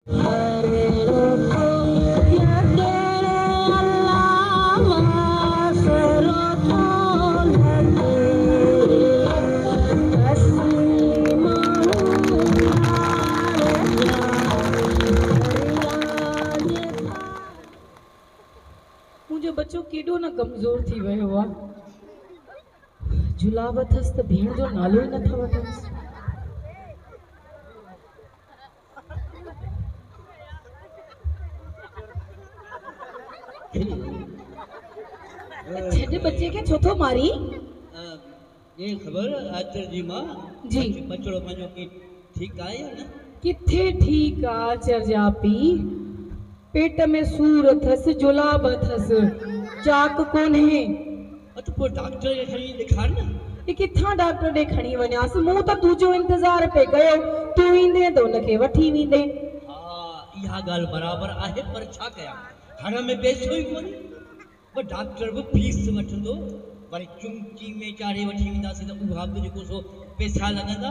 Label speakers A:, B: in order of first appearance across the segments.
A: मुझे बच्चो केडो न कमजोर थी वियो आहे झुला वठसि त भेण जो नालो ई नथा वठसि छॾ बच्चे खे छो थो मारी
B: ये खबर आचर जी मां
A: जी
B: बचड़ो पंहिंजो की ठीक आहे या न
A: किथे ठीक आ आचर जा पी पेट में सूर अथसि जुलाब अथसि चाक कोन्हे
B: त पोइ डॉक्टर खे खणी ॾेखार न
A: ये किथां डॉक्टर ॾे खणी वञासि मूं त तुंहिंजो इंतज़ार पे कयो तूं ईंदे त उनखे वठी वेंदे
B: हा इहा ॻाल्हि बराबरि आहे पर छा कयां हर में पैसो ई कोन्हे पर डॉक्टर बि फीस वठंदो वरी चुंकी में चाढ़े वठी वेंदासीं त उहा बि जेको सो पैसा लॻंदा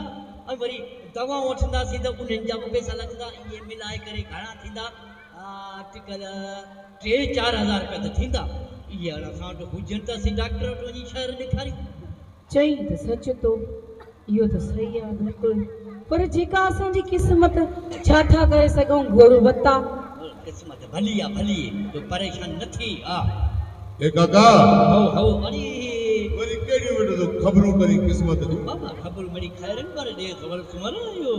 B: ऐं वरी दवाऊं वठंदासीं त उन्हनि जा बि पैसा लॻंदा इहे मिलाए करे घणा थींदा अॼुकल्ह 3-4 हज़ार रुपया त थींदा इहे हाणे असां वटि हुजनि त असीं डॉक्टर वटि वञी शहर ॾेखारियूं
A: चई त सच तो इहो त सही आहे बिल्कुलु पर जेका असांजी क़िस्मत छा था करे सघूं गुरबता
B: क़िस्मत भली आहे भली तो परेशान न थी हा
C: ए काका
B: हो हो अरे
C: वरी केड़ी वटो तो खबरों करी किस्मत दी
B: बाबा खबर मड़ी खैरन पर दे खबर सुमर यो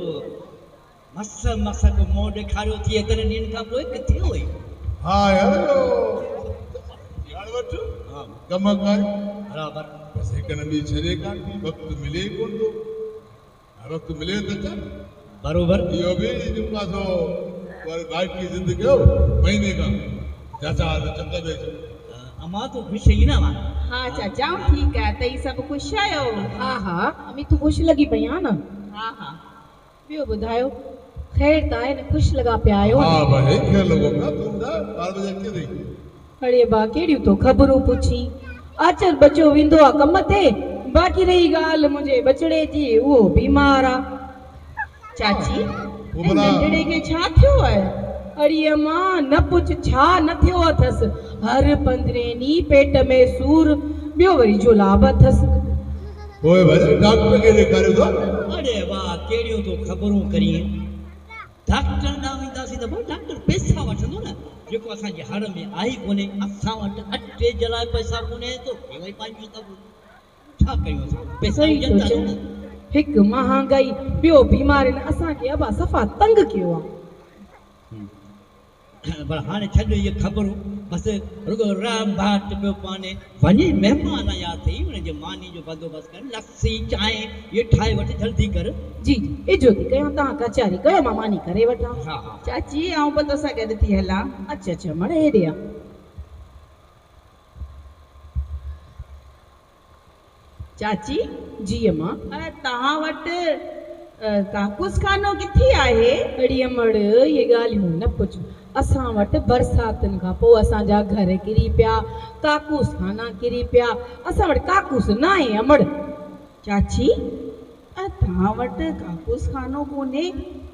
B: मस मस को मों ॾेखारियो थी एतरे ॾींहंनि खां पोइ किथे हुई
C: हां यार यार वठ हां कम कर
B: बराबर
C: बस एक न भी छरे कान थी वक्त मिले कोन तो वक्त मिले त चल
B: बरोबर
C: यो भी जुका सो पर बाकी जिंदगी हो महीने का चाचा तो चंगा दे
B: अमा तो खुश ही ना मां
D: हाँ चाचा ठीक है तई सब खुश आयो
A: हा हा अमी तूं ख़ुशि लॻी पई आहे न
D: हाँ हाँ
A: ॿियो ॿुधायो ख़ैर त आहे न ख़ुशि लॻा पिया आहियो
C: हां भाई खे लगो ना तुम दा 12 बजे के रही
A: अड़े बा कहिड़ियूं तो ख़बरूं पुछी आचर बचो वेंदो आहे कम ते बाक़ी रही ॻाल्हि मुंहिंजे बचड़े जी उहो बीमार आहे
D: चाची
C: वो बड़ा
D: नंढड़े के छा थियो है
A: अड़िए मां न पुछ छा न थियो अथसि हर 15 ॾींहं पेट में सूर ॿियो वरी जुलाब अथसि
C: ओए भाई डॉक्टर के ॾेखारियो तो
B: अरे वाह केड़ियूं तो खबरूं करिए डॉक्टर ना वेंदासीं त पोइ डॉक्टर पैसा वठंदो न जेको असांजे हर में आई कोन्हे असां वटि अटे जे लाइ पैसा कोन्हे तो वरी पंहिंजो त छा कयूं असां पैसा
A: सही
B: हुजनि
A: थो
B: था
A: चए
B: न
A: हिकु महांगाई ॿियो बीमारियुनि असांखे अबा सफ़ा तंग कयो आहे
B: पर हाणे छॾ इहे ख़बरूं बसि रुगो राम भाट पियो पाने वञी महिमान आया अथई हुनजे मानी जो बंदोबस्तु कर लस्सी चांहि इहे ठाहे वठ जल्दी कर
A: जी इजो थी कयां तव्हां कचारी कयो मां मानी करे वठां
B: हा हा
D: चाची आऊं बि तोसां गॾु थी हलां
A: अच्छा अच्छा मड़े हेॾे आ
D: चाची
A: जी अम्मा
D: तव्हां वटि काकूस खानो किथे आहे
A: अड़ी अमड़ ये ॻाल्हियूं न पुछ असां वटि बरसातुनि खां पोइ असांजा घर किरी पिया काकूस खाना किरी पिया असां वटि काकूस न आहे अमड़
D: चाची तव्हां वटि काकूस खानो कोन्हे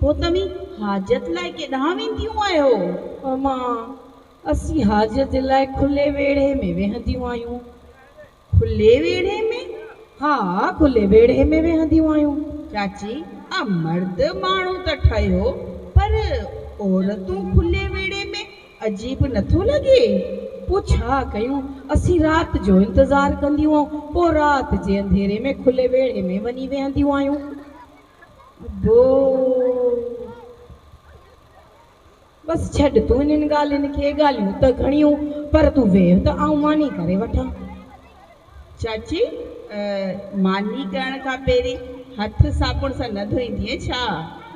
D: पोइ तव्हीं हाजत लाइ केॾांहुं वेंदियूं आहियो
A: अम्मा असीं हाजत लाइ खुले वेड़े में वेहंदियूं आहियूं
D: खुले वेड़े में
A: हा खुले वेड़े में वेहंदियूं आहियूं
D: चाची मर्द माण्हू त ठहियो पर औरतूं खुले वेड़े में अजीब नथो लॻे
A: पोइ छा कयूं असीं राति जो इंतज़ारु कंदियूं आहियूं पोइ राति जे अंधेरे में खुले वेड़े में वञी वेहंदियूं आहियूं बसि छॾ तूं हिननि ॻाल्हियुनि खे ॻाल्हियूं त घणियूं पर तूं वेह त आऊं मानी करे वठां
D: चाची मानी करण खां पहिरीं हथ साबुण सां न धोईंदीअ छा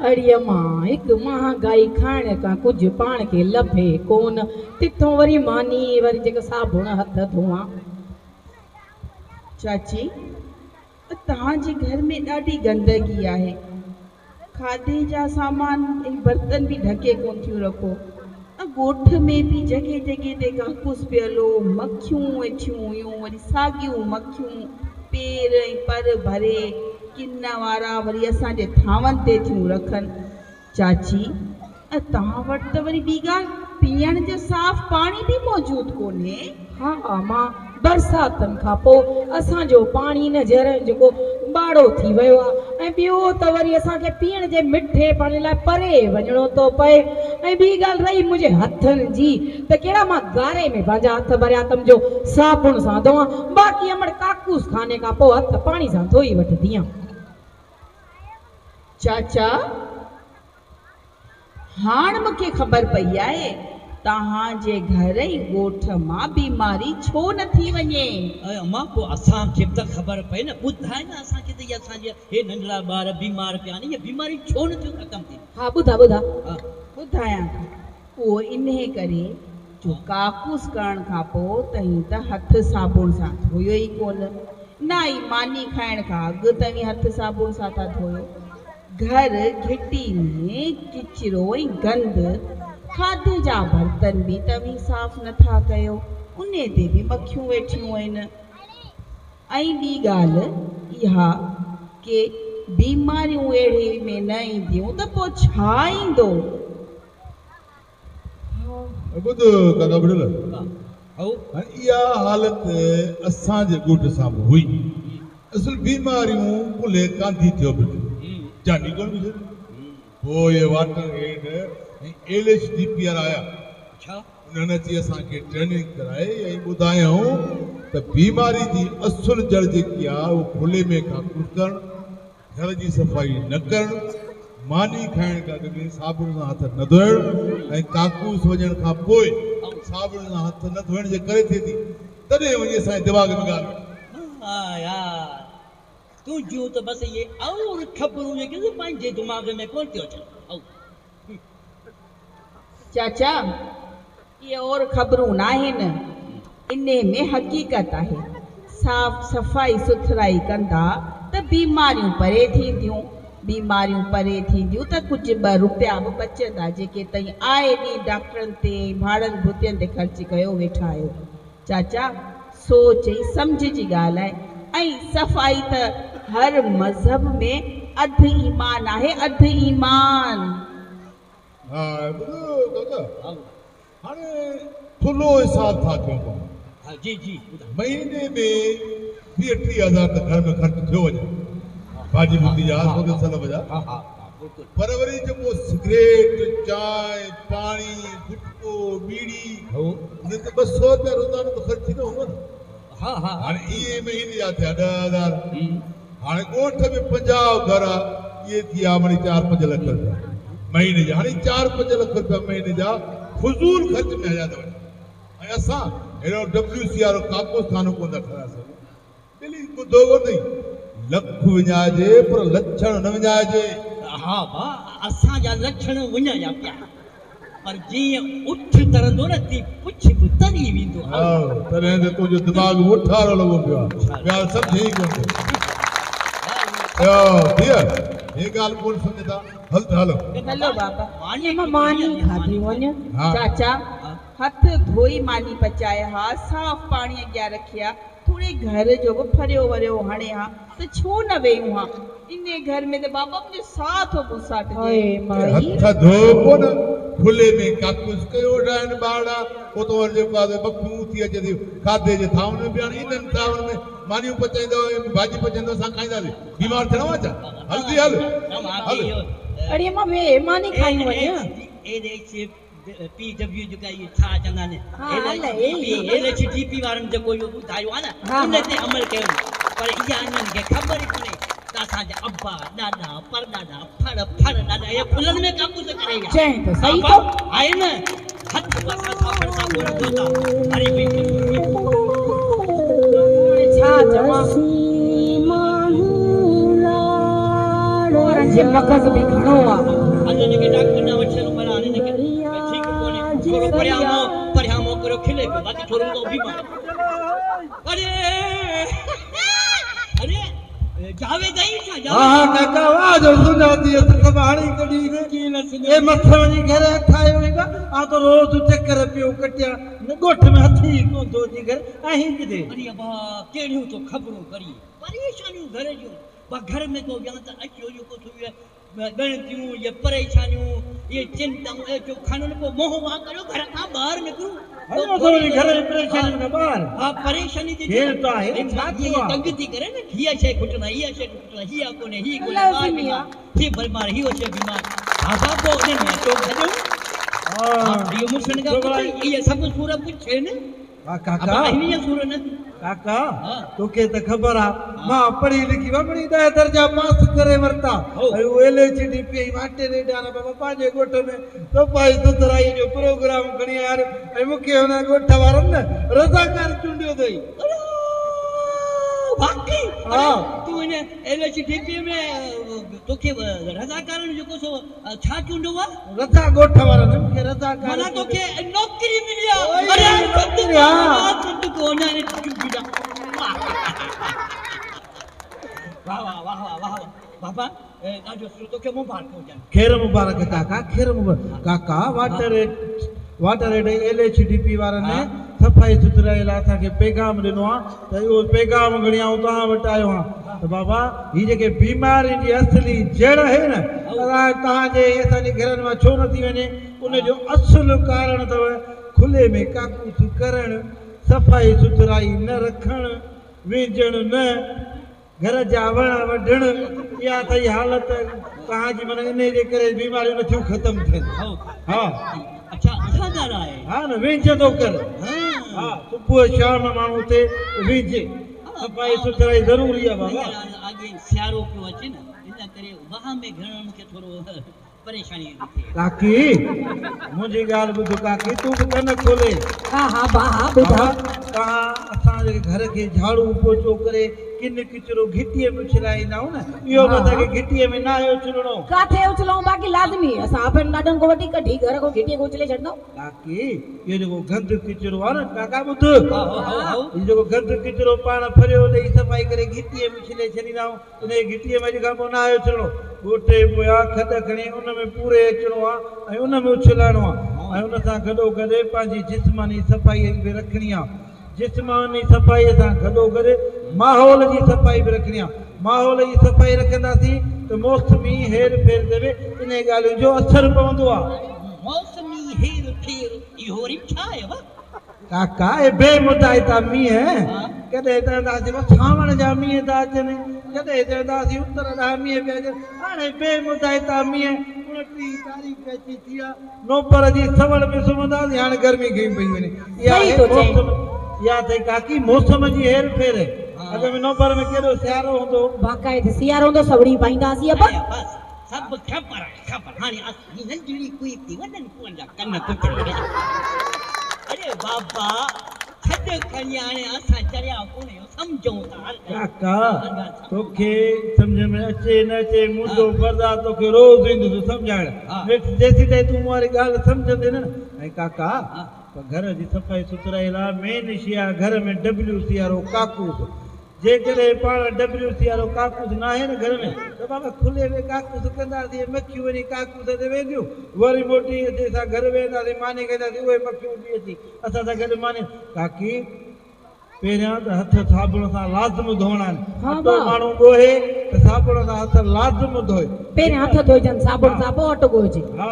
A: अड़ीअ मां हिकु महांगाई खाइण खां कुझु पाण खे लभे कोन तिथो वरी मानी वरी जेका साबुण हथ धोआं
D: चाची तव्हांजे घर में ॾाढी गंदगी आहे खाधे जा सामान ऐं बर्तन बि ढके कोन थियूं रखो ॻोठ में बि जॻह जॻह ते काकूस पियल हो मखियूं वेठियूं हुयूं वरी साॻियूं मखियूं पेर ऐं पर भरे किन वारा वरी असांजे थांवनि ते थियूं रखनि चाची तव्हां वटि त वरी ॿी ॻाल्हि पीअण जो साफ़ पाणी बि मौजूदु कोन्हे।
A: हा मां बरसातनि खां पोइ असांजो पाणी न झर जेको ॿाड़ो थी वियो आहे ऐं ॿियो त वरी असांखे पीअण जे मिठे पाणी लाइ परे वञिणो थो पए ऐं ॿी ॻाल्हि रही मुंहिंजे हथनि जी त कहिड़ा मां गारे में पंहिंजा हथ भरिया तमजो साबुण सां धोआं बाक़ी अमड़ काकूस खाने खां पोइ हथ पाणी सां धोई वठंदी आहियां।
D: चाचा हाणे मूंखे ख़बर पई आहे तव्हांजे घर ई ॻोठ मां बीमारी छो न थी वञे।
B: अम्मा पोइ असांखे बि त ख़बर पए न ॿुधाए न असांखे त इहा असांजे हे नंढड़ा ॿार बीमार पिया आहिनि इहे बीमारी छो न थियूं ख़तमु थियनि।
A: हा ॿुधा
D: ॿुधायां उहो इन करे जो काकूस करण खां पोइ तव्हीं त हथ साबुण सां धोयो ई कोन न ई मानी खाइण खां अॻु तव्हीं हथ साबुण सां था धोयो। घर घिटी में किचिरो ऐं गंद खाधे जा बर्तन बि तव्हीं साफ़ नथा कयो उन ते बि मक्खियूं वेठियूं आहिनि। ऐं ॿी ॻाल्हि इहा के बीमारियूं अहिड़े में न ईंदियूं त पोइ छा ईंदो।
C: ॿुध काका बुढल इहा हालति असांजे ॻोठ सां बि हुई। असुल बीमारियूं भुले कांधी थियो बिठो जानी कोन बि पोइ ये वाटर एड LHDPR आया उन्हनि अची असांखे ट्रेनिंग कराए ऐं ॿुधायऊं त बीमारी जी असुल जड़ जेकी आहे उहो खुले में काकूस करणु घर जी सफ़ाई न करणु मानी खाइण खां अॻु साबुण सां हथ न धोइणु ऐं काकूस वञण खां पोइ साबुण सां हथ न धोइण जे करे थिए थी तॾहिं वञी असांजे दिमाग़ में ॻाल्हि
B: तूं जूं त बसि इहे और ख़बरूं जेके पंहिंजे दिमाग़ में कोन थियूं अचनि।
D: चाचा ये और ख़बरूं न आहिनि इन में हक़ीक़त आहे। साफ़ सफ़ाई सुथराई कंदा त बीमारियूं परे थींदियूं त कुझु ॿ रुपया बि बचंदा जेके तव्हीं आए ॾींहुं डॉक्टरनि ते भाड़नि भुतियुनि ते ख़र्च कयो वेठा आहियो। चाचा सोच ऐं सम्झ जी ॻाल्हि आहे ऐं सफ़ाई त हर मज़हब में अधु ईमान आहे अधु ईमान।
C: हा काका हाणे थुलो हिसाब था कयूं
B: जी जी
C: महीने में 20-30 हज़ार त घर में ख़र्च थियो वञे भाॼी बुती जा सौदे सलब जा पर वरी जेको सिगरेट चांहि पाणी गुटको बीड़ी उन ते 200 रुपया रोज़ानो त ख़र्च थींदो हूंदो न। हाणे इहे महीने जा थिया 10,000 हाणे ॻोठ में 50 घर इहे थी विया वरी 4-5 लख रुपया महीने जा। हाणे 4-5 लख रुपया महीने जा फुज़ूल ख़र्च में हलिया था वञनि ऐं असां अहिड़ो WC वारो काकूस खानो कोन था ठाहे सघूं। दिली ॿुधो कोन्हे लख विञाइजे पर लक्षण न विञाइजे।
B: हा भाउ असांजा लक्षण विञाइजा पिया पर जीअं उठ तरंदो न तीअं पुछ बि तरी वेंदो।
C: तॾहिं त तुंहिंजो दिमाग़ उठारो लॻो पियो आहे ॻाल्हि सम्झे ई कोन हे ॻाल्हि कोन सम्झंदा। हल त हलो
D: हलो बाबा
A: मानी खाधी वञ।
D: चाचा हथ धोई मानी पचाए हा साफ़ पाणी अॻियां रखिया थोड़े घर जो बि फरियो वरियो हणे हा त छो न वेयूं हा इन घर में त बाबा मुंहिंजो साथ बुसाट
C: हथ धो कोन खुले में काकूस कयो रहनि ॿाड़ा पोइ त जेको आहे बखियूं थी अचे थी खाधे जे थाउनि में बि हाणे इन्हनि थाउनि में मानियूं पचाईंदो भाॼी पचाईंदो असां खाईंदासीं बीमार थियणो आहे छा। हल्दी हल
A: अड़े मां वे मानी खाई वञ।
B: PW जेका इहे छा चवंदा आहिनि LHDP वारनि जेको इहो ॿुधायो आहे न उन ते अमल कयो पर इहा इन्हनि खे ख़बर ई कोन्हे त असांजा अब्बा ॾाॾा परॾाॾा फड़ ॾाॾा इहे फुलनि में काकूस करे आहे न हथ असां साबुण सां कोन धोता हरी
A: छा चवां जे मगज़ बि घणो आहे
B: अने जेके डॉक्टर न वठल पर हाणे ने ठीक कोने थोरो परियामो करो खिले पियो बाक़ी थोरो तो बीमार अरे जावे गई छा जावे
E: हां काका आवाज सुनाती है तो कहानी कडी की न सुने ए मथे वनी घर ठायो हेगा आ तो रोज चक्कर पियो कटिया न गोठ में हथी को दो जी घर आही किदे
B: अरे बा केड़ियो तो खबरों करी परेशानियों घर जो बा घर में तो या त अचो जो को थी गणतियूं ये परेशानियूं ये चिंताऊं ये जो खनन को मोह वा करो घर का बाहर निकलो
E: हलो थोड़ी घर में परेशानी का बाहर
B: हां परेशानी जी
E: खेल तो है
B: ये तंग थी करे ना हिया शे खुटना हिया कोने ही कोने
A: अल्लाह
B: बाहर
A: मियां।
B: थी बीमार ही हो शे बीमार बाबा को ने तो खजो
E: हां
B: ये मुसन का ये सब सूरत कुछ है ने
E: काका
B: अब ये सूरत न
E: काका
B: हाँ।
E: तोखे त ख़बर आ मां पढ़ी लिखी वमणी 10 दर्जा पास करे वरता
B: हो।
E: ऐं एलएचडी पी वाटे रे डाना बाबा पांजे गोठ में सफाई सुथराई जो प्रोग्राम खणी यार ऐं मूंखे हुन गोठ वारनि न रज़ाकार चूंडियो अथई
B: वाकई
E: हाँ।
B: तू ने एलएचडीपी में तो के रजाकारन जो को सो छा चूंडो वा
E: रज़ा गोठ वारनि मूंखे रज़ाकार
B: मना तो के नौकरी मिलिया
E: ओए,
B: अरे
E: नौकरी, हाँ।
B: तो को ना ने चूंडा वाह वाह वाह वाह बाबा ना जो तो के मुबारक हो जाए
E: खेर मुबारक काका खेर मुबारक काका वाटर एलएचडीपी वारनि
B: हाँ।
E: सफ़ाई सुथराई लाइ असांखे पैगाम ॾिनो आहे त इहो पैगाम खणी आऊं तव्हां वटि आयो आहियां त बाबा हीअ जेके बीमारियुनि जी असली जड़ आहे न तव्हांजे असांजे घरनि मां छो नथी वञे उनजो असुलु कारण अथव खुले में काकूस करणु सफ़ाई सुथराई न रखणु वेझणु न घर जा वण वढणु इहा अथई हालत तव्हांजी माना इन जे करे बीमारियूं नथियूं ख़तमु थियनि
B: हो
E: हा
B: अच्छा अच्छा ॻाल्हि आहे
E: हा न वेझंदो कर हा सुबुह शाम माण्हू हुते वेझे सफ़ाई सुथराई ज़रूरी आहे बाबा
B: आगे सियारो पियो अचे न इन करे वहां में घणो मूंखे थोरो परेशानी थी थिए
E: काकी मुंहिंजी ॻाल्हि ॿुध काकी तूं बि कन खोले
A: हा हा बा हा ॿुधा
E: तव्हां असांजे घर खे झाड़ू पोछो करे किन किचिरो घिटीअ में उछलाईंदा आहियूं न इहो बि असांखे घिटीअ में न आहे उछलणो
A: काथे उछलऊं बाक़ी लाज़मी असां अपन ॾाढनि को वठी कढी घर को घिटीअ को उछले छॾंदो
E: काकी इहो जेको गंद किचिरो आहे न काका ॿुध
B: हाओ
E: इहो जेको गंद किचिरो पाण फरियो ॾेई सफ़ाई करे घिटीअ में उछले छॾींदा आहियूं उन घिटीअ में अॼु खां पोइ न आहे उछलणो गोटे पोयां खॾ खणी उन में पूरे अचिणो आहे ऐं उन में उछलाइणो आहे ऐं उन सां गॾो गॾु पंहिंजी जिस्मानी सफ़ाई बि रखणी आहे जिस्मानी सफ़ाई सां गॾो गॾु माहौल जी सफ़ाई बि रखणी आहे माहौल जी सफ़ाई रखंदासीं त मौसमी हेर फेर ते बि इन ॻाल्हियुनि जो असरु पवंदो आहे
B: मौसमी हेर फेर इहो वरी छा आहे वा
E: काका ए बेमुदाइता मींहं कॾहिं चवंदासीं सावण जा मींहं था अचनि कॾहिं चवंदासीं उतर ॾांहुं मींहं पिया अचनि हाणे बेमुदाइता मींहं 29 तारीख़ अची थी आहे नोपर जी सवड़ में सुम्हंदासीं हाणे गर्मी कई पई वञे इहा
A: सही
E: आहे
A: थो चईं।
E: मौसम इहा अथई काकी मौसम जी हेर फेर अॻ में नोपर में केॾो सियारो हूंदो
A: बाक़ाइदे सियारो हूंदो सवड़ी पाईंदासीं अब
B: बस सब ख़बर हाणे असली नंढड़ी कोई थी वॾनि कोन जा कन कुतरे अरे बाबा छॾ खणी हाणे असां चरिया कोन सम्झूं था
E: काका तोखे सम्झ में अचे न अचे मुंहिंजो फर्ज़ु आहे तोखे रोज़ ईंदुसि सम्झाइण
B: हा।
E: जेसीं ताईं तूं वारी ॻाल्हि सम्झंदे न ऐं काका घर जी सफ़ाई सुथराई लाइ मेन शइ आहे घर में WC वारो काकूस जेकॾहिं पाण WC वारो काकूस न आहे न घर में त बाबा खुले में काकूस कंदासीं मक्खियूं वञी काकूस ते वेंदियूं वरी मोटी असां घर वेंदासीं मानी कंदासीं उहे मक्खियूं बि अची असां सां गॾु मानी काकी पहिरियां त हथ साबुण सां लाज़िम धोइणा आहिनि
A: हा
E: अटो
A: भाउ।
E: माण्हू ॻोहे त साबुण सां हथ लाज़िम धोए
A: पहिरियों हथ धोइजनि साबुण सां पोइ अटो ॻोइजे
E: हा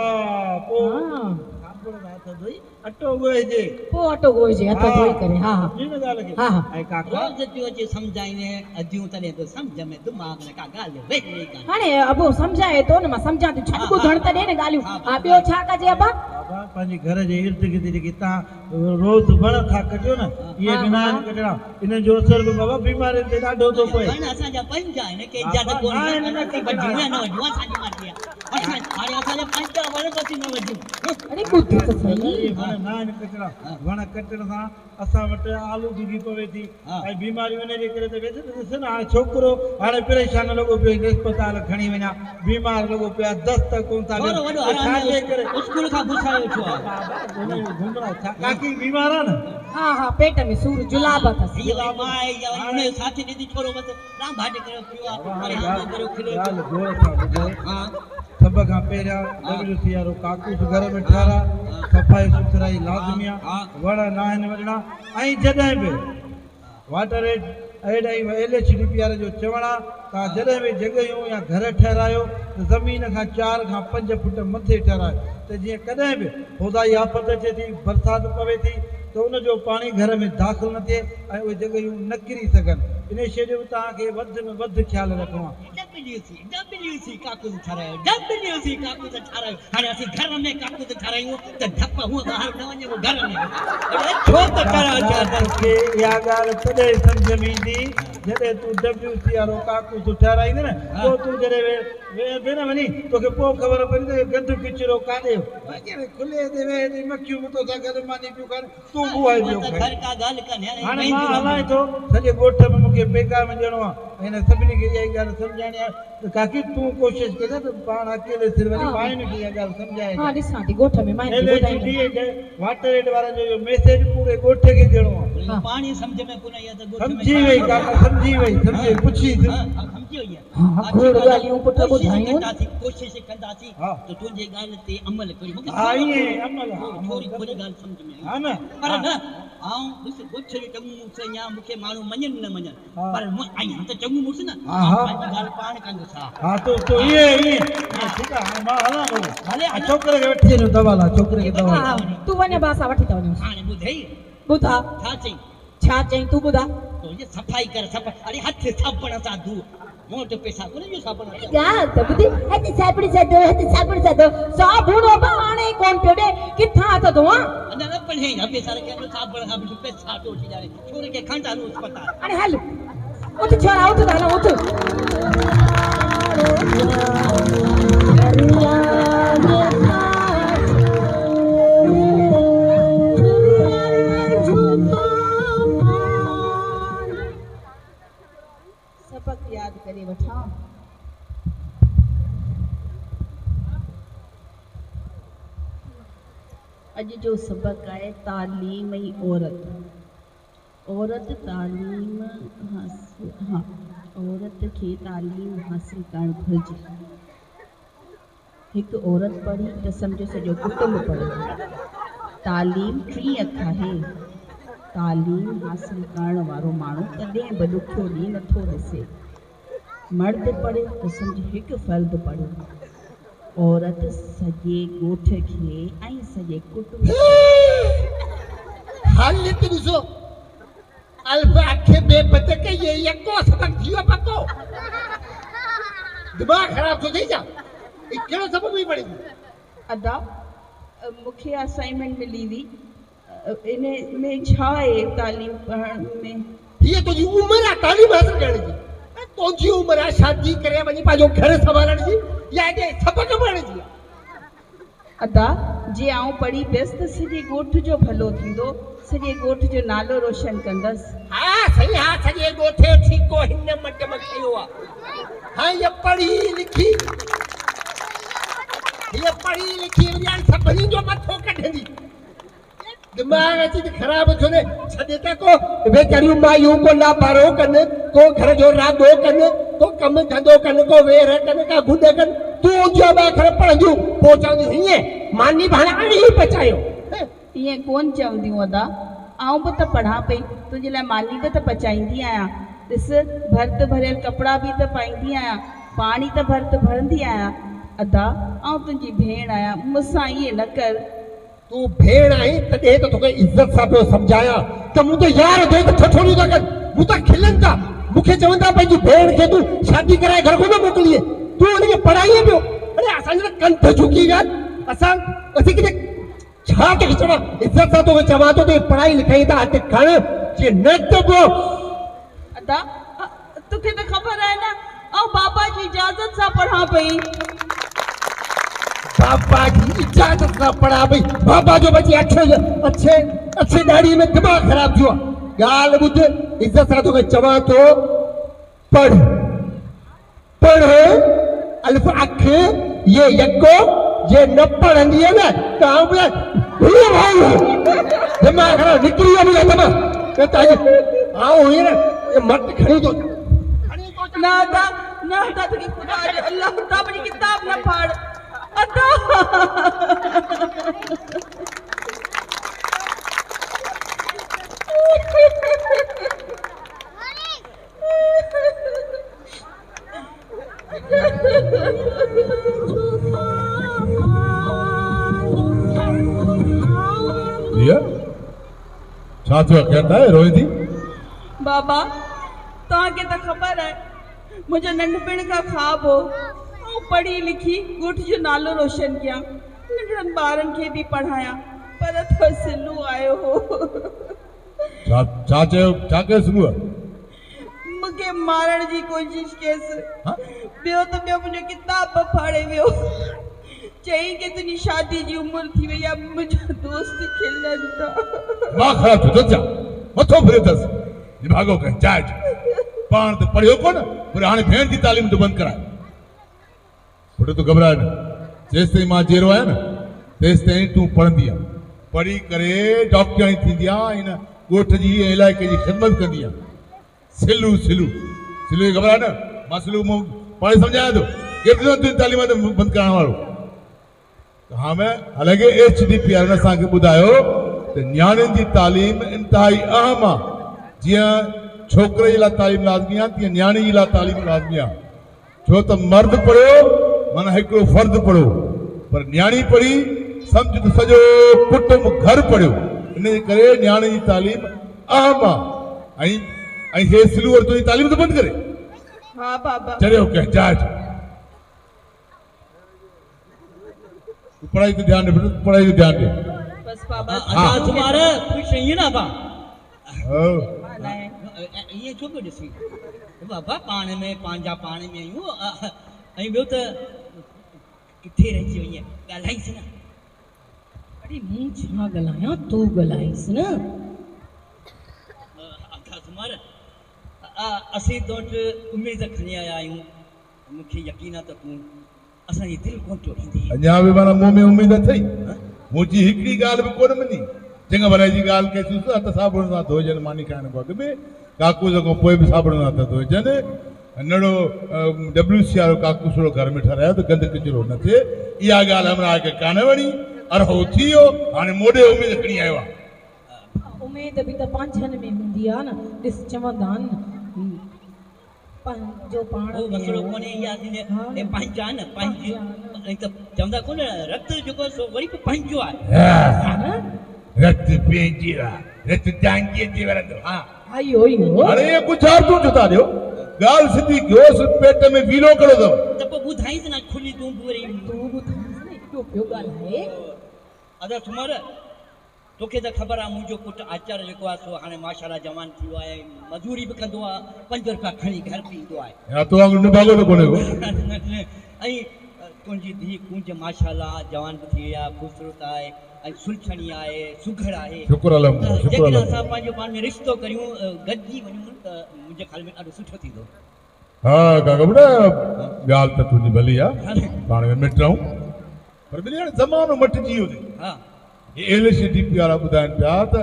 E: पोइ
A: हा
E: साबुण सां हथ धोई अटो ॻोहिजे
A: पोइ अटो ॻोइजे हथ धोई करे हा हा
E: हिन ॻाल्हि खे
A: हा, हा।
E: ऐं काका
B: रोज़ जो अचे सम्झाईने अॼूं तॾहिं त सम्झ में दिमाग़ में का ॻाल्हि वेही कान
A: हाणे अबो सम्झाए थो न मां सम्झां थी छॾ ॿुधण त ॾे न ॻाल्हियूं हा ॿियो छा कजे अबा
E: बाबा पंहिंजे घर जे इर्द गिर्द जेके तव्हां रोज़ वण था कटियो न इहे
A: हा,
E: बि न आहिनि कटणा इन्हनि जो असर बि बाबा बीमारियुनि ते ॾाढो थो पए
B: वण असांजा पंज आहिनि के
E: हा,
B: जद कोन
E: न आहिनि, न
B: असां वढियूं या न वढियूं असांजी मर्ज़ी आहे हाणे असांजा पंज वण बची न वढियूं
A: अरे ॿुध त सही
E: इहे वण न आहिनि कटणा वण कटण सां असां वटि आलूदगी पवे थी
B: हा।
E: ऐं बीमारियूं इन जे करे त वेठे ॾिस न हाणे छोकिरो हाणे परेशान लॻो पियो अस्पताल खणी वञा बीमार लॻो पियो आहे दस्त कोन था
B: थोरो वॾो
E: छाजे करे
B: हराम स्कूल खां पुछायो छो आहे
E: घुमरा छा काकी बीमार आहे न
A: हा हा पेट में सूर जुलाब अथसि
B: हीअ माए या हुन जो साथी दीदी थोरो बस राम भाटे करे पियो आहे अरे हां करो खिले
E: ॻाल्हि गौर सां ॿुधो
B: हां
E: सभ खां पहिरियां WC वारो काकूस घर में ठारा सफ़ाई सुथराई लाज़मी आहे वण न आहिनि वञणा ऐं जॾहिं बि वाटर अहिड़ा ई LHDP वारे जो चवणु आहे तव्हां जॾहिं बि जॻहियूं या घर ठहिरायो त ज़मीन खां 4 खां 5 फुट मथे ठहिरायो त जीअं कॾहिं बि खुदाई आफ़त अचे थी बरसाति पवे थी त उनजो पाणी घर में दाख़िल न थिए ऐं उहे जॻहियूं न किरी सघनि इन शइ जो बि तव्हांखे वधि में वधि ख़्यालु रखिणो आहे
B: WC काकूस ठारायो WC काकूस ठारायो हाणे असीं घर में काकूस ठारायूं त धप हूअं ॿाहिरि न वञे घर में छो त करा
E: तोखे इहा ॻाल्हि तॾहिं सम्झ में ईंदी जॾहिं तूं WC वारो काकूस ठाराईंदे न पोइ तूं जॾहिं वेहंदे न वञी तोखे पोइ ख़बर पवंदी त गंद किचिरो काॾे खुले ते वेह ते मक्खियूं मूंथो सां गॾु मानी पियूं कनि तूं बुआई पियो
B: घर का ॻाल्हि कनि
E: हाणे मां हलाए थो सॼे ॻोठ में मूंखे पैगाम ॾियणो आहे हिन सभिनी खे इहा ॻाल्हि सम्झाइणी आहे त काकी तूं कोशिशि कजे त पाण अकेले सिर वञी मायुनि खे इहा ॻाल्हि सम्झाए
A: हाँ ॾिसां थी ॻोठ में मां
E: वाटर एड वारनि जो इहो मैसेज पूरे ॻोठ खे ॾियणो आहे
B: पाणी सम्झ में कोन आई आहे त
E: सम्झी वई काका सम्झी वई सम्झी पुछी
B: सम्झी वई
A: हाँ खोड़ ॻाल्हियूं पुट ॿुधायूं
B: कोशिशि कंदासीं त तुंहिंजे ॻाल्हि ते अमल कयूं मूंखे
E: हा ईअं अमल
B: थोरी थोरी ॻाल्हि सम्झ में
E: हा न
B: पर न आऊं ॾिस ॻोठ जो चङो मुड़ुसु या मूंखे माण्हू मञनि न मञनि पर मां आहियां त चङो मुड़ुसु न पंहिंजी ॻाल्हि पाण कंदुसि
E: हा तो ईअं ठीकु आहे मां हलां थो
B: हले
E: छोकिरे खे वठी वञो दवा ला छोकिरे खे दवा
A: हाँ तूं वञ बासा वठी था वञूं
B: हाणे ॿुधई
A: ॿुधा
B: छा चई
A: छा चई तूं ॿुधा
B: तो ये सफाई कर सफाई अरे हथ साबण सां धो मोट पैसा कोन जो साबण सां
A: क्या त ॿुधी हथ साबुण सां धो साबुण हाणे कोन पियो ॾे किथां हथ धोआं
B: अञा न पढ़े न पैसा रखे साबण सां बि पैसा तो थी जाए छोरे के खंड आनो अस्पताल
A: हाणे हल उठ छोरा उठ हल उठ सबक याद करे वठां
D: अॼु जो सबक आहे तालीम ई औरत तालीम औरत खे तालीम हासिल करणु घुरिजे हिकु औरत पढ़ी त सम्झो सॼो कुटुंब पढ़े तालीम 3 अख आहे तालीम हासिल करण वारो माण्हू कॾहिं बि ॾुखियो ॾींहुं नथो ॾिसे मर्द पढ़े त सम्झ हिकु फ़र्द पढ़े औरत सॼे ॻोठ खे ऐं सॼे कुटुंब
F: हाल ॾिसो अल्फा अखे में बत के ये यको सबक थियो पको दिमाग खराब थो थई जा ई कहिड़ो सबक हुई पढ़ी
D: अदा मूंखे असाइनमेंट मिली हुई इन में छा आहे तालीम पढ़ण में
F: ये तुझी उम्र आहे तालीम हासिल करण जी तुझी उम्र आहे शादी करे वञी पंहिंजो घर संभालण जी या जे सबक पढ़ण जी
D: अदा जे आऊं पढ़ी पियसि त सॼे ॻोठ जो भलो थींदो सॼे ॻोठ जो नालो रोशन कंदसि
F: हा सही हा सॼे ॻोठे ठीको हिन मट में कयो आहे हाँ ये पढ़ी लिखी वञा सभिनी जो मथो कढंदी दिमाग अची त ख़राब थो ने छॾे त को वेचारियूं मायूं को लापारो कनि को घर जो राॻो कनि को कमु धंधो कनि को वेर कनि का गुॾ कनि तूं जो ॿाखर पढ़ंदियूं पोइ चवंदियूं हीअं मानी बि हाणे अणी पचायो
D: ईअं कोन चवंदियूं अदा आऊं बि त पढ़ां पई तुंहिंजे लाइ मानी बि त पचाईंदी आहियां ॾिस भर्त भरियल कपिड़ा बि त पाईंदी आहियां पाणी त भर्त भरंदी आहियां अदा आऊं तुंहिंजी भेण आहियां मूंसां ईअं न कर
F: तूं भेण आहीं तॾहिं त तोखे इज़त सां पियो सम्झायां त मूं त यार दोस्त ठठोरियूं था कनि मूं त खिलनि था मूंखे चवनि था पंहिंजी भेण खे तूं शादी कराए घर कोन मोकिलीअ तूं हुनखे पढ़ाईअ पियो अरे असांजो त कंठ झुकी ॻाल्हि असीं किथे छा तोखे चवां इज़त सां तोखे चवां थो त पढ़ाई लिखाई त हथ खण जे न त पोइ
D: अदा तोखे त ख़बर आहे न ऐं बाबा जी इजाज़त सां पढ़ां पई
F: बाबा की इजाज़त सां पढ़ा भई बाबा जो बची अच्छे दाढ़ी में दिमाग खराब थियो ॻाल्हि ॿुध इज़त सां तोखे चवां थो पढ़ अल्फ अख ये यको जे न पढ़ंदीअ न त दिमाग खराब निकिरी वियो मुंहिंजे हथ मां त आऊं हींअर मट खणी थो
D: न अदा न अदा तुंहिंजी खुदा जो अल्लाह किताब जी किताब न फाड़ अदा
C: दिया छा थियो कहता है रोई थी
D: बाबा तव्हांखे त ख़बर आहे मुंहिंजो नंढपण खां ख्वाब हो ऐं पढ़ी लिखी ॻोठ जो नालो रोशन कयां नंढड़नि ॿारनि खे बि पढ़ायां पर तो सिलू आयो हो
C: छा कयो सुबुह
D: मूंखे मारण जी कोशिश कयसि ॿियो त ॿियो मुंहिंजो किताब फाड़े वियो चई कि तुंहिंजी शादी जी उमिरि थी वई आहे मुंहिंजा दोस्त खिलनि था
C: मां ख़राब थियो जा मथो फिरे अथसि निभागो कहीं चाहे पाण त पढ़ियो कोन पर हाणे भेण जी तालीम तो बंदि कराए पुट तूं घबराए न जेसि ताईं मां जेरो आहियां न तेसि ताईं तूं पढ़ंदी आहे पढ़ी करे डॉक्टराणी थींदी आहे हिन ॻोठ जी ऐं इलाइक़े जी ख़िदमत कंदी आहे सिलू घबराए न मां सिलू पढ़े सम्झायां थो केतिरो तुंहिंजी तालीम ते बंदि करण वारो हाँ मैं हालांकि HDPR ने असांखे ॿुधायो त न्याणियुनि जी तालीम इंतहाई अहम आहे जीअं छोकिरे जे लाइ तालीम लाज़मी आहे तीअं न्याणी जे लाइ तालीम लाज़मी आहे छो त मर्द पढ़ियो माना हिकिड़ो फर्द पढ़ियो पर न्याणी पढ़ी सम्झ त सॼो कुटुंब घर पढ़ियो इन जे करे न्याणी जी तालीम अहम आहे ऐं हे सिलू वरी तुंहिंजी तालीम त बंदि करे
D: हा बाबा
C: चढ़ियो कंहिं जाइ पढ़ाई तो ध्यान दे पढ़ाई तो ध्यान दे
D: बस बाबा
B: अच्छा तुम्हारे खुश रहिए ना बा
D: माना है
B: ये छो पियो ॾिसी बाबा पाण में पंहिंजा पाण में आहियूं ऐं ॿियो त किथे रहिजी वई ॻाल्हाईसि न
A: अरे मूं छा ॻाल्हायां तूं ॻाल्हाईसि न
B: अच्छा तुम्हारे असीं तो वटि उमेद खणी आया आहियूं मूंखे यकीन आहे त तूं असांजी दिलि कोन टोड़ींदी
C: अञा बि माना मुंहुं में उमेद अथई मुंहिंजी हिकिड़ी ॻाल्हि बि कोन मिली चङा भला जी ॻाल्हि कईसीं हथ साबुण सां धोइजनि मानी खाइण खां अॻु में काकूस खां पोइ बि साबुण सां हथ धोइजनि नड़ो WC वारो काकूस घर में ठारायो त गंद किचिरो न थिए इहा ॻाल्हि हमरा खे कान वणी अरहो थी वियो हाणे मोॾे उमेद खणी आयो आहे
A: उमेद बि त पंहिंजनि में हूंदी आहे न ॾिस चवंदा आहिनि पंहिंजो पाण
B: ओ मसलो कोने यादि ने ए पंहिंजा न पंहिंजी ऐं त चवंदा कोन रत जेको सो वरी बि पंहिंजो आहे
C: रत पंहिंजी आहे रत टांगी थी वरंदो हा
A: आयो इहो
C: अरे ये कुछ और तू चुता दियो गाल सिधी गोस पेट में वीलो करो दो
B: त पोइ ॿुधाईंसि न खुली तूं वरी
A: तूं ॿुधाईसि न एॾो पियो ॻाल्हाए
B: अदा तुम्हारे तोखे त ख़बर आहे मुंहिंजो पुटु आचार्य जेको आहे सो हाणे माशाल्लाह जवान थी वियो आहे मज़ूरी बि कंदो आहे 5 रुपया खणी घर बि ईंदो आहे
C: या तो वांगुरु निभागो त कोन्हे को
B: ऐं तुंहिंजी धीउ कुंज माशाल्लाह जवान बि थी वई आहे ख़ूबसूरत आहे ऐं सुलछणी आहे सुघड़ आहे
C: शुक्र अल्लाह शुक्र
B: जेकॾहिं
C: अल्लाह
B: असां पंहिंजो पाण में रिश्तो करियूं गॾिजी वञूं त मुंहिंजे ख़्याल में ॾाढो सुठो थींदो
C: हा काका बेटा ॻाल्हि त तुंहिंजी भली आहे पाण में मिट रहूं पर ॿिली हाणे ज़मानो मटिजी वियो अथई
B: हा
C: LHDP वारा ॿुधाइनि पिया त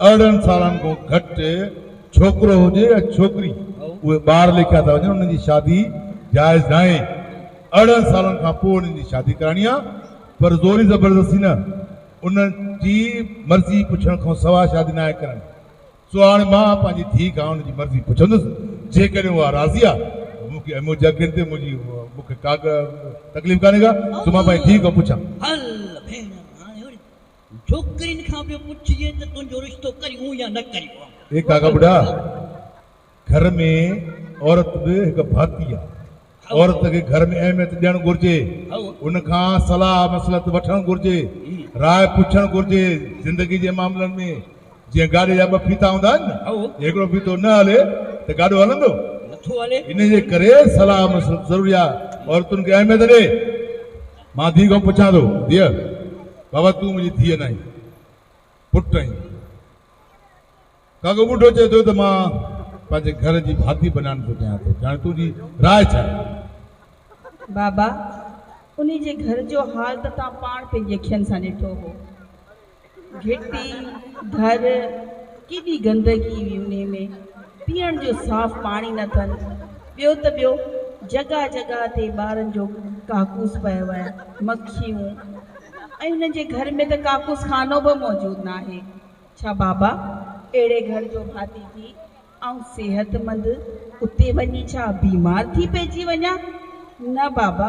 C: 18 सालनि खां घटि छोकिरो हुजे या छोकिरी उहे ॿार लिखिया था वञनि उन्हनि जी शादी जाइज़ न आहे 18 सालनि खां पोइ उन्हनि जी शादी कराइणी आहे पर ज़ोरी ज़बरदस्ती न उन्हनि जी मर्ज़ी पुछण खां सवाइ शादी न आहे करणी सो हाणे मां पंहिंजी धीउ खां उनजी मर्ज़ी पुछंदुसि जेकॾहिं उहा राज़ी आहे मूंखे मुंहिंजे अॻिते ते मूंखे का तकलीफ़ कान्हे का सो मां पंहिंजी धीउ खां पुछां
B: हल भेण हाणे वरी छोकिरियुनि खां पियो पुछिजे त तुंहिंजो रिश्तो करियूं या न करियूं
C: ए काका बुढ़ा घर में औरत बि हिकु भाती आहे औरत खे घर में अहमियत ॾियणु घुरिजे उनखां सलाह मसलत वठणु घुरिजे राय पुछणु घुरिजे ज़िंदगी जे मामलनि में जीअं गाॾी जा 2 फीता हूंदा आहिनि न हिकिड़ो फीतो न हले त गाॾो हलंदो
B: नथो हले
C: इन जे करे सलाह मसलत ज़रूरी आहे औरतुनि खे अहमियत ॾे मां धीउ खां पुछां थो धीअ बाबा तूं मुंहिंजी धीअ न आहीं पुटु आहीं काको ॿुढो चए थो त मां पंहिंजे घर जी भाती बनाइण थो चाहियां थो हाणे तुंहिंजी राय छा आहे
D: बाबा उन जे घर जो हाल त तव्हां पाण पंहिंजी अखियुनि सां ॾिठो हो घिटी घर केॾी गंदगी हुई उन में पीअण जो साफ़ पाणी न अथनि ॿियो त ॿियो जॻह जॻह ते ॿारनि जो काकूस पियो आहे मक्खियूं ऐं हुन जे घर में त काकूस खानो बि मौजूदु न आहे छा बाबा अहिड़े घर जो भाती थी ऐं सिहतमंद उते वञी छा बीमार थी पइजी वञा न बाबा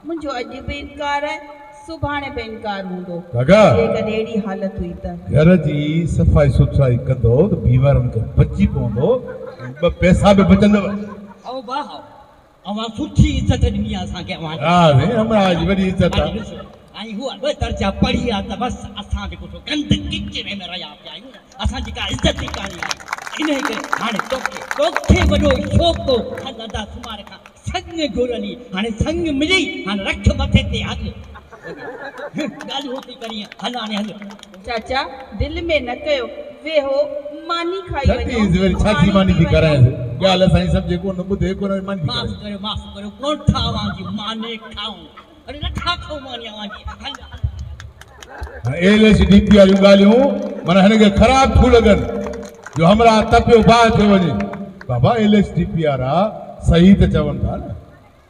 D: मुंहिंजो अॼु बि इनकार आहे सुभाणे बि इनकार हूंदो
C: काका
D: जेकॾहिं अहिड़ी हालत हुई त
C: घर जी सफ़ाई सुथराई कंदो त बीमारनि खे बची पवंदो ॿ पैसा बि बचंदव
B: आओ वाह अवां सुठी इज़त ॾिनी आहे असांखे अवां
C: हा भेण हमारा जी वॾी इज़त आहे
B: ऐं हूअ ॿ दर्जा पढ़ी आहे त बसि असां जेको सो गंद किचिरे में रहिया पिया आहियूं असांजी का इज़त ई कान्हे इन करे हाणे तोखे वॾो शौक़ु दादा सुमार खां संग घुरली हाणे संग मिली हाणे रख मथे ते हल ॻाल्हि होती करी हल हाणे हल
D: चाचा दिलि में न कयो वेहो मानी खाई
C: छाती
D: वञो
C: वरी छाती मानी थी कराए ॻाल्हि असांजी सभु जेको न ॿुधे कोन मानी थी कराए
B: माफ़ करो कोन ठावां जी माने खाऊं अरे नथा खाऊं मानी आवां जी हल
C: LHDP वारियूं ॻाल्हियूं माना हिनखे ख़राब थियूं लॻनि जो हमरा तपियो बाहि थियो वञे बाबा LHDP वारा सही त चवनि था न